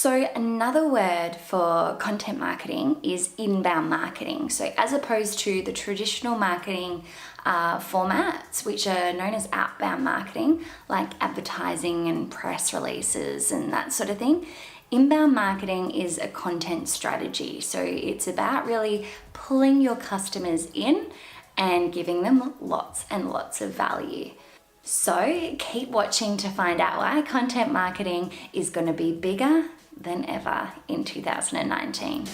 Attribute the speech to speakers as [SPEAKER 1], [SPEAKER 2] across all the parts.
[SPEAKER 1] So another word for content marketing is inbound marketing. So as opposed to the traditional marketing formats, which are known as outbound marketing, like advertising and press releases and that sort of thing, inbound marketing is a content strategy. So it's about really pulling your customers in and giving them lots and lots of value. So keep watching to find out why content marketing is going to be bigger than ever in 2019.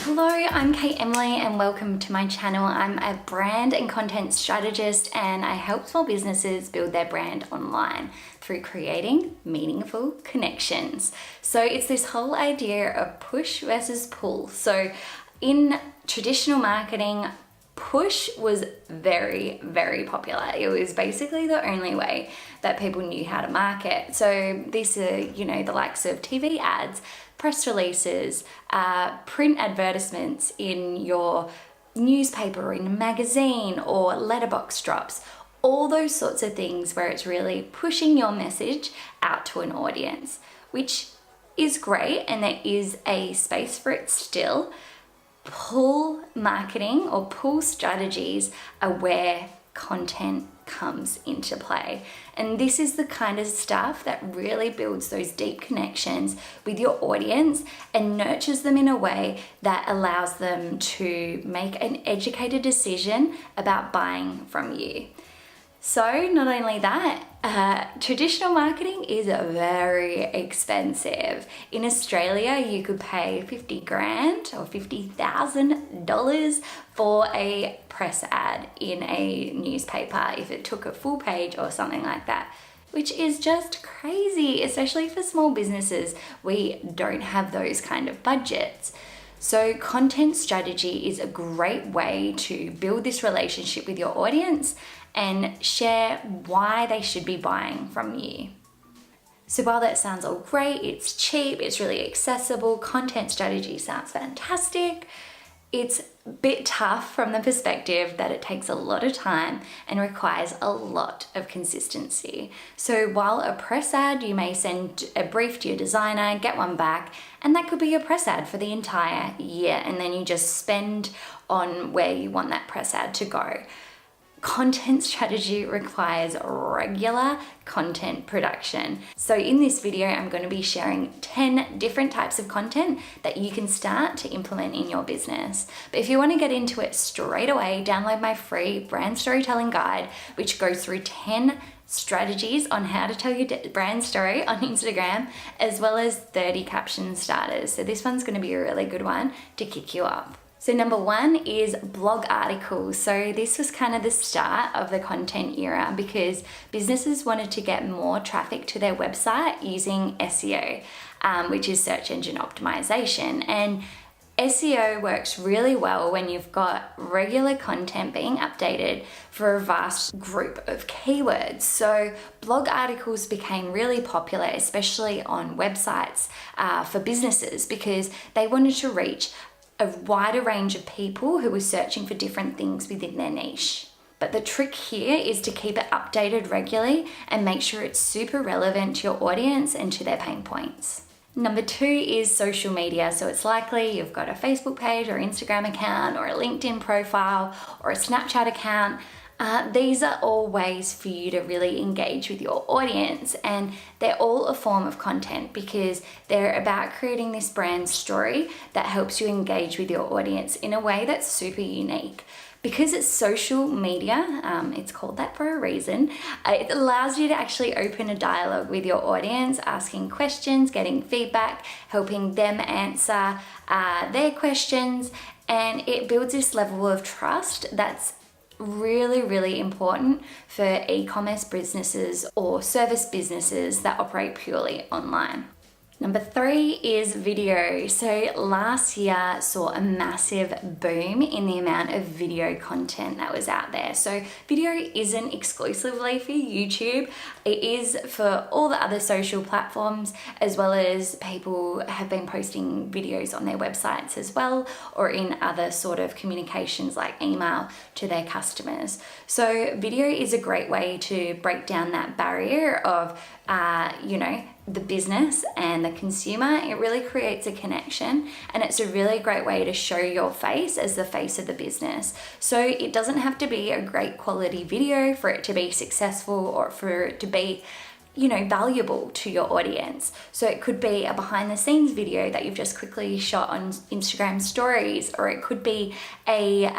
[SPEAKER 1] Hello, I'm Emiley and welcome to my channel. I'm a brand and content strategist and I help small businesses build their brand online through creating meaningful connections. So it's this whole idea of push versus pull. So in traditional marketing, push was very, very popular. It was basically the only way that people knew how to market. So these are, the likes of TV ads, press releases, print advertisements in your newspaper or in a magazine or letterbox drops, all those sorts of things where it's really pushing your message out to an audience, which is great and there is a space for it still. Pull marketing or pull strategies are where content comes into play. And this is the kind of stuff that really builds those deep connections with your audience and nurtures them in a way that allows them to make an educated decision about buying from you. So not only that, traditional marketing is very expensive. In Australia, you could pay 50 grand or $50,000 for a press ad in a newspaper if it took a full page or something like that, which is just crazy, especially for small businesses. We don't have those kind of budgets. So content strategy is a great way to build this relationship with your audience and share why they should be buying from you. So while that sounds all great, it's cheap, it's really accessible, content strategy sounds fantastic, it's a bit tough from the perspective that it takes a lot of time and requires a lot of consistency. So while a press ad, you may send a brief to your designer, get one back, and that could be your press ad for the entire year, and then you just spend on where you want that press ad to go. Content strategy requires regular content production. So in this video, I'm going to be sharing 10 different types of content that you can start to implement in your business. But if you want to get into it straight away, download my free brand storytelling guide, which goes through 10 strategies on how to tell your brand story on Instagram, as well as 30 caption starters. So this one's going to be a really good one to kick you up. So number one is blog articles. So this was kind of the start of the content era because businesses wanted to get more traffic to their website using SEO, which is search engine optimization. And SEO works really well when you've got regular content being updated for a vast group of keywords. So blog articles became really popular, especially on websites for businesses, because they wanted to reach a wider range of people who were searching for different things within their niche. But the trick here is to keep it updated regularly and make sure it's super relevant to your audience and to their pain points. Number two is social media. So it's likely you've got a Facebook page or Instagram account or a LinkedIn profile or a Snapchat account. These are all ways for you to really engage with your audience, and they're all a form of content because they're about creating this brand story that helps you engage with your audience in a way that's super unique. Because it's social media, it's called that for a reason, it allows you to actually open a dialogue with your audience, asking questions, getting feedback, helping them answer their questions, and it builds this level of trust that's really, really important for e-commerce businesses or service businesses that operate purely online. Number 3 is video. So last year saw a massive boom in the amount of video content that was out there. So video isn't exclusively for YouTube. It is for all the other social platforms, as well as people have been posting videos on their websites as well, or in other sort of communications like email to their customers. So video is a great way to break down that barrier of, the business and the consumer. It really creates a connection, and it's a really great way to show your face as the face of the business. So it doesn't have to be a great quality video for it to be successful or for it to be valuable to your audience. So it could be a behind the scenes video that you've just quickly shot on Instagram stories, or it could be a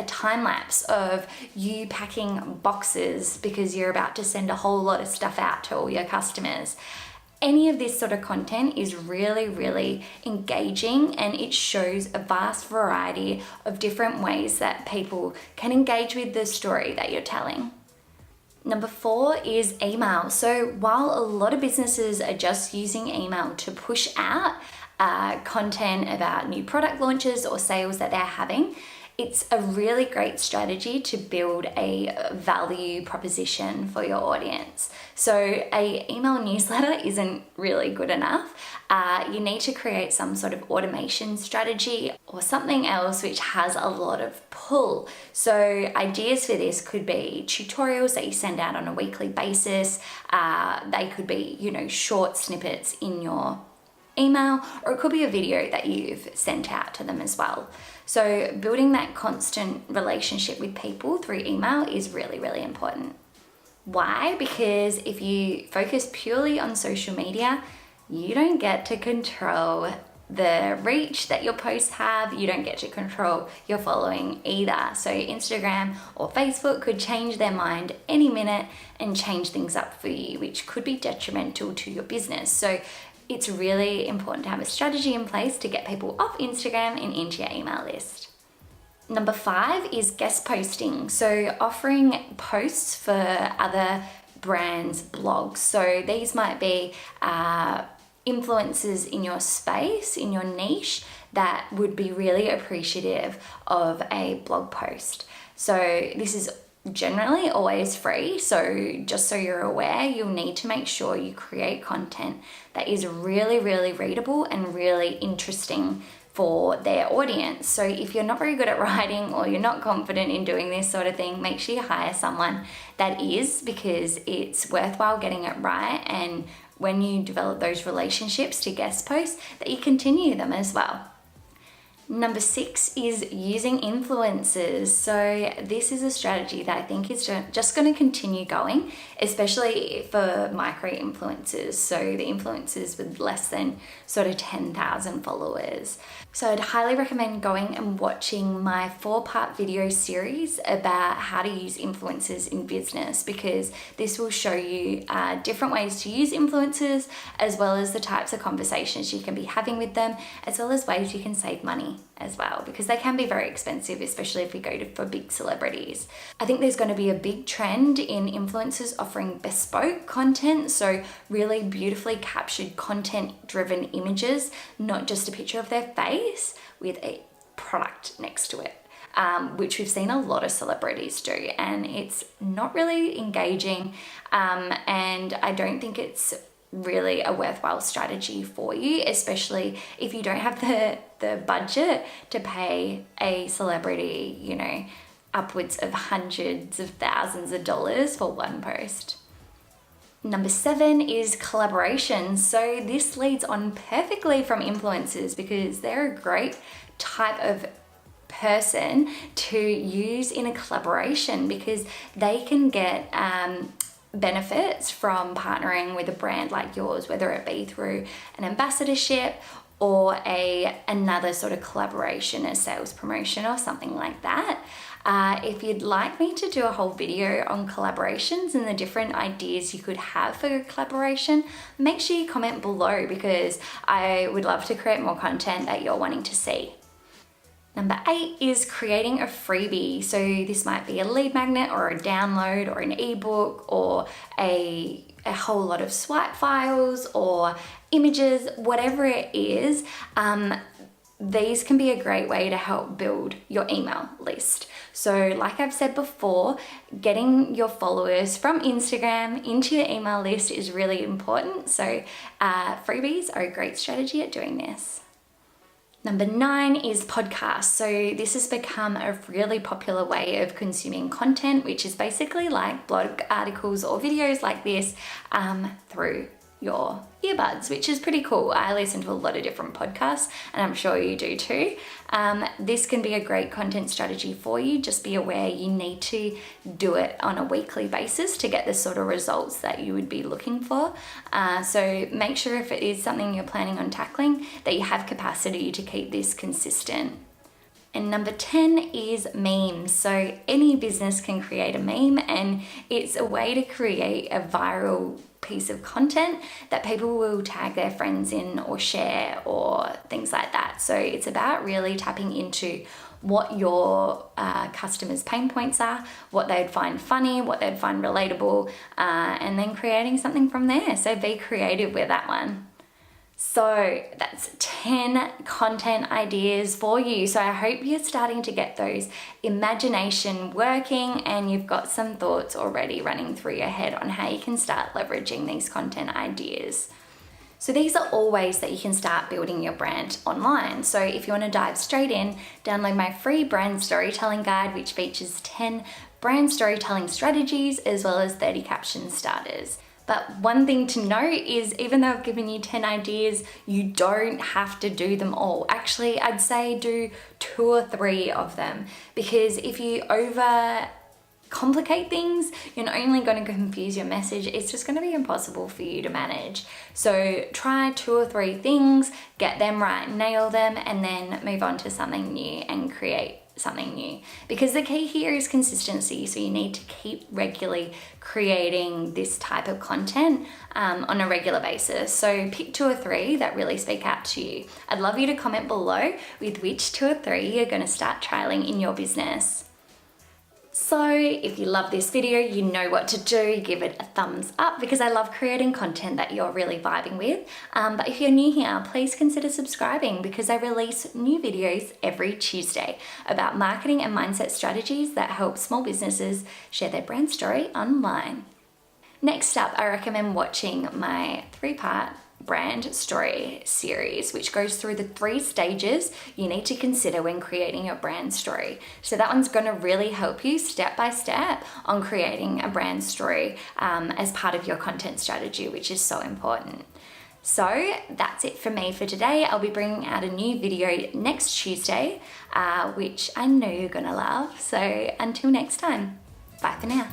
[SPEAKER 1] time lapse of you packing boxes because you're about to send a whole lot of stuff out to all your customers. Any of this sort of content is really, really engaging, and it shows a vast variety of different ways that people can engage with the story that you're telling. Number 4 is email. So while a lot of businesses are just using email to push out content about new product launches or sales that they're having, it's a really great strategy to build a value proposition for your audience. So a email newsletter isn't really good enough. You need to create some sort of automation strategy or something else which has a lot of pull. So ideas for this could be tutorials that you send out on a weekly basis. They could be, short snippets in your email, or it could be a video that you've sent out to them as well. So building that constant relationship with people through email is really, really important. Why? Because if you focus purely on social media, you don't get to control the reach that your posts have. You don't get to control your following either. So Instagram or Facebook could change their mind any minute and change things up for you, which could be detrimental to your business. So it's really important to have a strategy in place to get people off Instagram and into your email list. Number 5 is guest posting. So offering posts for other brands' blogs. So these might be influencers in your space, in your niche, that would be really appreciative of a blog post. So this is generally always free, so just so you're aware, you'll need to make sure you create content that is really, really readable and really interesting for their audience. So if you're not very good at writing, or you're not confident in doing this sort of thing, make sure you hire someone that is, because it's worthwhile getting it right, and when you develop those relationships to guest posts, that you continue them as well. Number 6 is using influencers. So this is a strategy that I think is just going to continue going, especially for micro influencers. So the influencers with less than sort of 10,000 followers. So I'd highly recommend going and watching my 4-part video series about how to use influencers in business, because this will show you different ways to use influencers, as well as the types of conversations you can be having with them, as well as ways you can save money as well, because they can be very expensive, especially if we go for big celebrities. I think there's going to be a big trend in influencers offering bespoke content, so really beautifully captured content-driven images, not just a picture of their face with a product next to it. Which we've seen a lot of celebrities do, and it's not really engaging, and I don't think it's really a worthwhile strategy for you, especially if you don't have the budget to pay a celebrity, upwards of hundreds of thousands of dollars for one post. Number 7 is collaboration. So this leads on perfectly from influencers, because they're a great type of person to use in a collaboration, because they can get benefits from partnering with a brand like yours, whether it be through an ambassadorship or another sort of collaboration, a sales promotion or something like that. If you'd like me to do a whole video on collaborations and the different ideas you could have for a collaboration, make sure you comment below, because I would love to create more content that you're wanting to see. Number 8 is creating a freebie. So this might be a lead magnet or a download or an ebook or a whole lot of swipe files or images, whatever it is. These can be a great way to help build your email list. So like I've said before, getting your followers from Instagram into your email list is really important. So freebies are a great strategy at doing this. Number 9 is podcasts. So this has become a really popular way of consuming content, which is basically like blog articles or videos like this through your earbuds, which is pretty cool. I listen to a lot of different podcasts and I'm sure you do too. This can be a great content strategy for you. Just be aware you need to do it on a weekly basis to get the sort of results that you would be looking for. So make sure if it is something you're planning on tackling that you have capacity to keep this consistent. And number 10 is memes. So any business can create a meme, and it's a way to create a viral piece of content that people will tag their friends in or share or things like that. So it's about really tapping into what your customers' pain points are, what they'd find funny, what they'd find relatable, and then creating something from there. So be creative with that one. So that's 10 content ideas for you. So I hope you're starting to get those imagination working and you've got some thoughts already running through your head on how you can start leveraging these content ideas. So these are all ways that you can start building your brand online. So if you want to dive straight in, download my free brand storytelling guide, which features 10 brand storytelling strategies as well as 30 caption starters. But one thing to note is even though I've given you 10 ideas, you don't have to do them all. Actually, I'd say do 2 or 3 of them, because if you over complicate things, you're not only going to confuse your message, it's just going to be impossible for you to manage. So try 2 or 3 things, get them right, nail them, and then move on to something new and create something new, because the key here is consistency. So you need to keep regularly creating this type of content on a regular basis. So pick 2 or 3 that really speak out to you. I'd love you to comment below with which 2 or 3 you're going to start trialing in your business. So if you love this video, you know what to do. Give it a thumbs up, because I love creating content that you're really vibing with. But if you're new here, please consider subscribing, because I release new videos every Tuesday about marketing and mindset strategies that help small businesses share their brand story online. Next up, I recommend watching my 3-part brand story series, which goes through the 3 stages you need to consider when creating your brand story. So that one's going to really help you step by step on creating a brand story as part of your content strategy, which is so important. So that's it for me for today. I'll be bringing out a new video next Tuesday, which I know you're gonna love. So until next time, bye for now.